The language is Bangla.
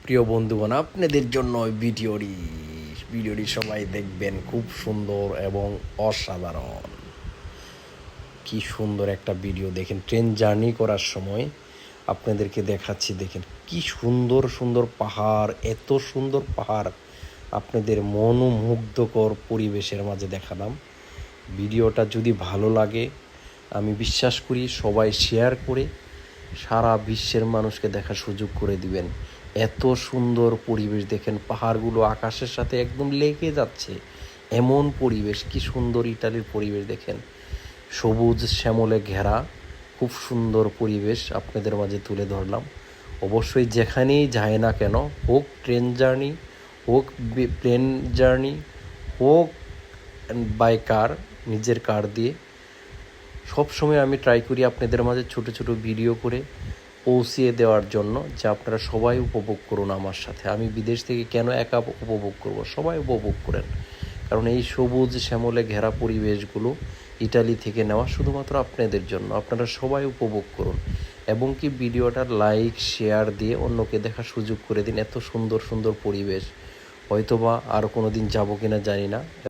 প্রিয় বন্ধুগণ, আপনাদের জন্য ভিডিওটি সবাই দেখবেন। খুব সুন্দর এবং অসাধারণ, কি সুন্দর একটা ভিডিও। দেখেন, ট্রেন জার্নি করার সময় আপনাদেরকে দেখাচ্ছি। দেখেন কি সুন্দর সুন্দর পাহাড়, এত সুন্দর পাহাড় আপনাদের মনোমুগ্ধকর পরিবেশের মাঝে দেখালাম। ভিডিওটা যদি ভালো লাগে, আমি বিশ্বাস করি সবাই শেয়ার করে সারা বিশ্বের মানুষকে দেখার সুযোগ করে দিবেন। এত সুন্দর পরিবেশ দেখেন, পাহাড়গুলো আকাশের সাথে একদম লেগে যাচ্ছে, এমন পরিবেশ। কি সুন্দর ইটালির পরিবেশ দেখেন, সবুজ শ্যামলে ঘেরা, খুব সুন্দর পরিবেশ আপনাদের মাঝে তুলে ধরলাম। অবশ্যই যেখানেই যায় না কেন, হোক ট্রেন জার্নি, হোক প্লেন জার্নি, হোক বাই কার, নিজের কার দিয়ে, সব সময় আমি ট্রাই করি আপনাদের মাঝে ছোট ছোট ভিডিও করে পৌঁছিয়ে দেওয়ার জন্য, যে আপনারা সবাই উপভোগ করুন আমার সাথে। আমি বিদেশ থেকে কেন একা উপভোগ করব, সবাই উপভোগ করেন। কারণ এই সবুজ শ্যামলে ঘেরা পরিবেশগুলো ইটালি থেকে নেওয়া শুধুমাত্র আপনাদের জন্য। আপনারা সবাই উপভোগ করুন এবং কি ভিডিওটা লাইক শেয়ার দিয়ে অন্যকে দেখার সুযোগ করে দিন। এত সুন্দর সুন্দর পরিবেশ, হয়তোবা আর কোনো দিন যাবো কিনা জানি না।